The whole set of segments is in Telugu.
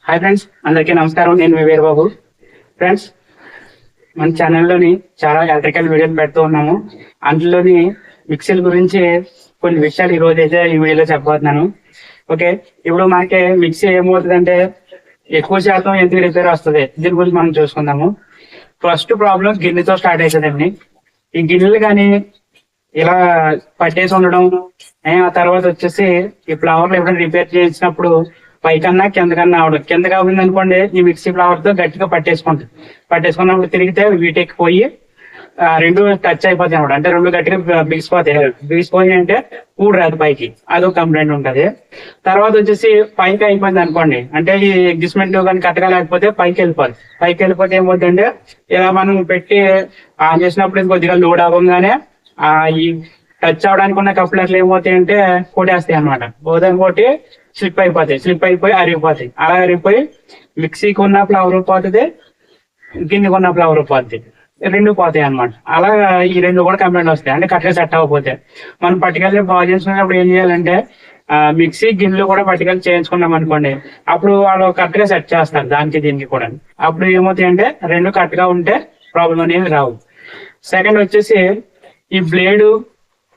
హాయ్ ఫ్రెండ్స్, అందరికీ నమస్కారం. నేను మీ వీరబాబు. ఫ్రెండ్స్, మన ఛానల్లోని చాలా ఎలక్ట్రికల్ వీడియోలు పెడుతూ ఉన్నాము. అందులోని మిక్సీల గురించి కొన్ని విషయాలు ఈ రోజు అయితే ఈ వీడియోలో చెప్పబోతున్నాను. ఓకే, ఇప్పుడు మనకి మిక్సీ ఏమవుతుందంటే ఎక్కువ శాతం ఎందుకు రిపేర్ వస్తుంది, దీని గురించి మనం చూసుకుందాము. ఫస్ట్ ప్రాబ్లం గిన్నెతో స్టార్ట్ అవుతుందండి. ఈ గిన్నెలు కానీ ఇలా పట్టేసి ఉండడం, ఆ తర్వాత వచ్చేసి ఈ ఫ్లవర్లు ఎప్పుడైనా రిపేర్ చేసినప్పుడు పైకన్నా కిందకన్నా అవడం. కింద కావాలి అనుకోండి, ఈ మిక్సీ ఫ్లవర్ తో గట్టిగా పట్టేసుకున్నప్పుడు తిరిగితే వీటికి పోయి రెండు టచ్ అయిపోతాయి అనమాట. అంటే రెండు గట్టిగా బిగిసిపోయి అంటే కూడు రాదు పైకి, అదొక కంప్లైంట్ ఉంటది. తర్వాత వచ్చేసి పైకి అయిపోయింది అనుకోండి, అంటే ఈ అడ్జస్ట్మెంట్ కానీ కరెక్ట్గా లేకపోతే పైకి వెళ్ళిపోతే ఏమవుతుందంటే ఇలా మనం పెట్టి ఆన్ చేసినప్పుడు కొద్దిగా లోడ్ అవ్వగానే ఈ టచ్ అవడానికి ఉన్న కప్లర్లు ఏమవుతాయంటే కొట్టేస్తాయి అనమాట. కొట్టి స్లిప్ అయిపోయి అరిగిపోతాయి. అలా అరిగిపోయి మిక్సీకి ఉన్న ఫ్లవర్ పోతుంది, గిన్నెకి ఉన్న ఫ్లవర్ పోతుంది, రెండు పోతాయి అనమాట. అలా ఈ రెండు కూడా కంప్లైంట్ వస్తాయి, అంటే కరెక్ట్గా సెట్ అవ్వకపోతే. మనం పట్టుకెళ్ళి బాగు చేసుకున్నప్పుడు ఏం చేయాలంటే మిక్సీ గిన్నెలు కూడా పట్టుకెళ్ళి చేయించుకున్నాం అనుకోండి, అప్పుడు వాళ్ళు కరెక్ట్ గా సెట్ చేస్తారు దానికి దీనికి కూడా. అప్పుడు ఏమవుతాయంటే రెండు కరెక్ట్ గా ఉంటే ప్రాబ్లం అనేది రావు. సెకండ్ వచ్చేసి ఈ బ్లేడు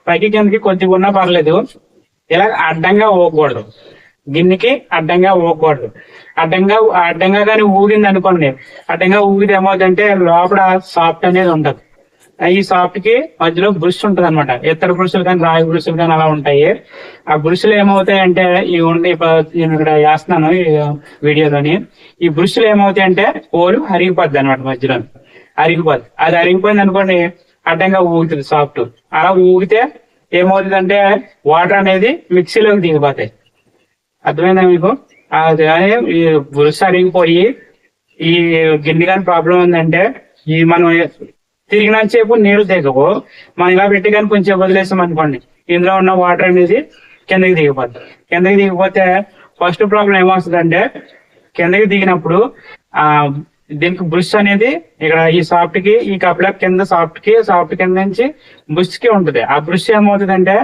పైకి కిందకి కొద్దిగా ఉన్నా పర్లేదు, ఇలా అడ్డంగా పోకూడదు. గిన్నెకి అడ్డంగా పోకూడదు. అడ్డంగా కానీ ఊగింది అనుకోండి, అడ్డంగా ఊగితే ఏమవుతుందంటే లోపల సాఫ్ట్ అనేది ఉంటది. ఈ సాఫ్ట్ కి మధ్యలో బ్రష్ ఉంటది అనమాట. ఇతర బ్రష్లు కానీ రాయి బ్రష్లు కానీ అలా ఉంటాయి. ఆ బ్రష్లు ఏమవుతాయంటే నేను ఇక్కడ వేస్తున్నాను ఈ వీడియోలోని. ఈ బ్రష్లు ఏమవుతాయంటే పోలు అరిగిపోద్ది అనమాట, మధ్యలో అరిగిపోద్ది. అది అరిగిపోయింది అనుకోండి, అడ్డంగా ఊగుతుంది సాఫ్ట్. అలా ఊగితే ఏమవుతుందంటే వాటర్ అనేది మిక్సీలోకి దిగిపోతాయి. అర్థమైందా మీకు? అది కానీ ఈ బ్రష్ అరిగిపోయి ఈ గిన్నె కానీ ప్రాబ్లం ఉందంటే ఈ మనం తిరిగినంతసేపు నీళ్లు దిగవు, మనం ఇలా పెట్టి కానీ కొంచెం వదిలేసాం అనుకోండి, ఇందులో ఉన్న వాటర్ అనేది కిందకి దిగిపోతే ఫస్ట్ ప్రాబ్లం ఏమొస్తుందంటే కిందకి దిగినప్పుడు దీనికి బ్రష్ అనేది ఇక్కడ ఈ సాఫ్ట్ కి ఈ కప్లర్ కింద సాఫ్ట్ కింద నుంచి బ్రష్ కి ఉంటుంది. ఆ బ్రష్ ఏమవుతుందంటే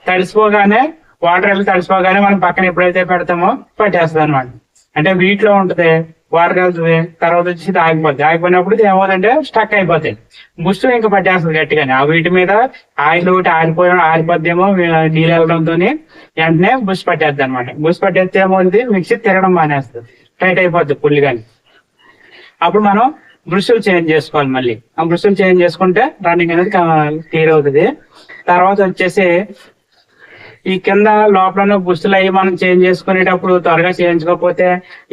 తడిసిపోగానే వాటర్ వెళ్ళి తడిసిపోగానే మనం పక్కన ఎప్పుడైతే పెడతామో పట్టేస్తుంది అనమాట. అంటే వీటిలో ఉంటుంది, వాటర్ వెళ్తుంది, తర్వాత వచ్చి ఆగిపోయినప్పుడు ఏమవుతుందంటే స్టక్ అయిపోతాయి. బ్రష్ ఇంకా పట్టేస్తుంది గట్టిగానే. ఆ వీటి మీద ఆయిల్ ఒకటి ఆరిపోద్దేమో నీళ్ళు వెళ్ళడంతో వెంటనే బ్రష్ పట్టేస్తుంది అనమాట. బ్రష్ పట్టేస్తే ఏమవుతుంది, మిక్సీ తిరగడం మానేస్తుంది, టైట్ అయిపోద్ది ఫుల్ గాని. అప్పుడు మనం బ్రష్లు చేంజ్ చేసుకోవాలి. మళ్ళీ ఆ బ్రష్లు చేంజ్ చేసుకుంటే రన్నింగ్ అనేది క్లియర్ అవుతుంది. తర్వాత వచ్చేసి ఈ కింద లోపల బుస్తులు అవి మనం చేంజ్ చేసుకునేటప్పుడు త్వరగా చేయించుకోకపోతే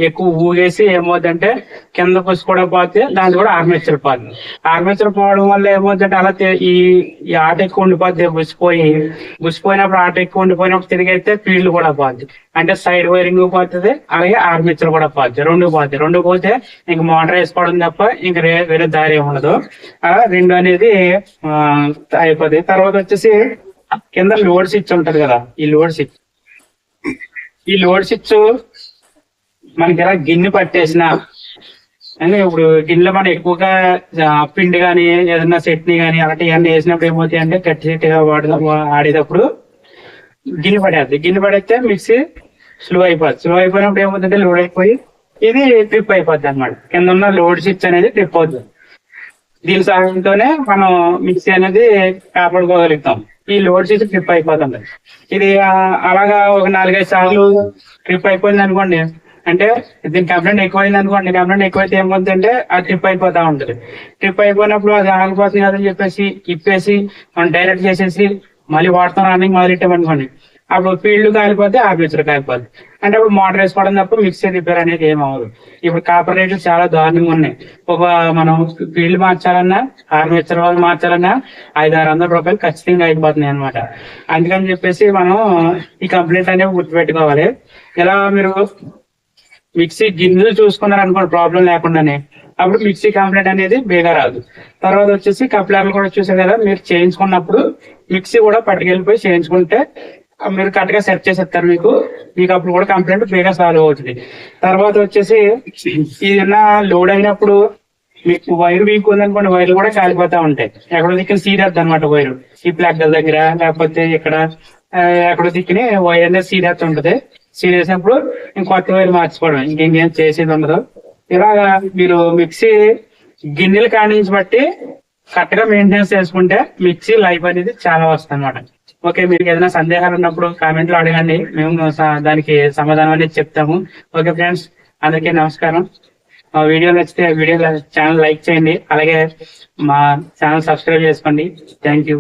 ఎక్కువ ఊగేసి ఏమవుతుందంటే కింద బుస్ కూడా పోతే దాంట్లో కూడా ఆర్మేచర్ పోవడం వల్ల ఏమవుతుందంటే అలా ఈ ఆట ఎక్కువ ఉండిపోద్ది. బుసిపోయినప్పుడు ఆట ఎక్కువ ఉండిపోయినప్పుడు తిరిగైతే ఫీల్డ్ కూడా పోద్ది. అంటే సైడ్ వైరింగ్ పోతుంది, అలాగే ఆర్మేచర్ కూడా పోద్ది. రెండు పోతే ఇంక మోటార్ వేసుకోవడం తప్ప ఇంక వేరే దారి ఉండదు. అలా రెండు అనేది అయిపోతుంది. తర్వాత వచ్చేసి కింద లోడ్ స్విచ్ ఉంటది కదా, ఈ లోడ్ స్విచ్ మనకి ఎలా గిన్నె పట్టేసిన అంటే ఇప్పుడు గిన్నెలో మనం ఎక్కువగా పిండి కానీ ఏదైనా చట్నీ కానీ అలాంటి ఇవన్నీ వేసినప్పుడు ఏమవుతాయి అంటే గట్టిగా ఆడేటప్పుడు గిన్నె పడేస్తే మిక్సీ స్లో అయిపోయినప్పుడు ఏమవుతుందంటే లోడ్ అయిపోయి ఇది ట్రిప్ అయిపోద్ది అనమాట. కింద ఉన్న లోడ్ స్విచ్ అనేది ట్రిప్ అవుతుంది. దీని సహాయంతోనే మనం మిక్సీ అనేది కాపాడుకోగలుగుతాం. ఈ లోడ్ స్విచ్ ట్రిప్ అయిపోతుంది. ఇది అలాగా ఒక 4-5 సార్లు ట్రిప్ అయిపోయింది అనుకోండి, అంటే దీని కంప్లైంట్ ఎక్కువైంది అనుకోండి. కంప్లైంట్ ఎక్కువైతే ఏమవుతుందంటే ఆ ట్రిప్ అయిపోతా ఉంటుంది. ట్రిప్ అయిపోయినప్పుడు అది ఆగిపోతుంది కదని చెప్పేసి ఇప్పేసి మనం డైరెక్ట్ చేసేసి మళ్ళీ వాడుతాం రన్నింగ్ మొదలెట్టామనుకోండి, అప్పుడు ఫీల్డ్ కాలిపోతే ఆర్మేచర్ కాలిపోద్ది. అంటే అప్పుడు మోటార్ వేసుకోవడం తప్ప మిక్సీ రిపేర్ అనేది ఏమవ్వదు. ఇప్పుడు కాపర్ రేట్లు చాలా దారుణంగా ఉన్నాయి. మనం ఫీల్డ్ మార్చాలన్నా ఆర్మేచర్ వాళ్ళు మార్చాలన్నా 500-600 రూపాయలు ఖచ్చితంగా అయిపోతున్నాయి అనమాట. అందుకని చెప్పేసి మనం ఈ కంప్లైంట్ అనేవి గుర్తుపెట్టుకోవాలి. ఇలా మీరు మిక్సీ గిన్నెలు చూసుకున్నారు అనుకోండి ప్రాబ్లం లేకుండానే, అప్పుడు మిక్సీ కంప్లైంట్ అనేది బేగా రాదు. తర్వాత వచ్చేసి కప్లర్లు కూడా చూసారు కదా, మీరు చేయించుకున్నప్పుడు మిక్సీ కూడా పట్టుకెళ్ళిపోయి చేయించుకుంటే మీరు కరెక్ట్ గా సెట్ చేసేస్తారు. మీకు అప్పుడు కూడా కంప్లైంట్ బేగా సాల్వ్ అవుతుంది. తర్వాత వచ్చేసి ఏదైనా లోడ్ అయినప్పుడు మీకు వైర్ వీక్ ఉందనుకోండి, వైర్లు కూడా కాలిపోతా ఉంటాయి. ఎక్కడో దిక్కున సీదేద్ది అనమాట వైరు, ఈ ప్లగ్ దగ్గర లేకపోతే ఇక్కడ ఎక్కడో దిక్కుని వైర్ అనేది సీదేస్తూ ఉంటది. సీల్ చేసినప్పుడు ఇంకొత్త వైర్ మార్చుకోవడం, ఇంకేం చేసేది ఉండదు. ఇలాగా మీరు మిక్సీ గిన్నెలు కాడించి బట్టి కరెక్ట్ గా మెయింటెనెన్స్ చేసుకుంటే మిక్సీ లైఫ్ అనేది చాలా వస్తుంది అనమాట. ఓకే, మీకు ఏదైనా సందేహాలు ఉన్నప్పుడు కామెంట్ లో అడగండి, మేము దానికి సమాధానం అనేది చెప్తాము. ఓకే ఫ్రెండ్స్, అందరికీ నమస్కారం. వీడియో నచ్చితే వీడియో ఛానల్ లైక్ చేయండి, అలాగే మా ఛానల్ సబ్స్క్రైబ్ చేసుకోండి. Thank you.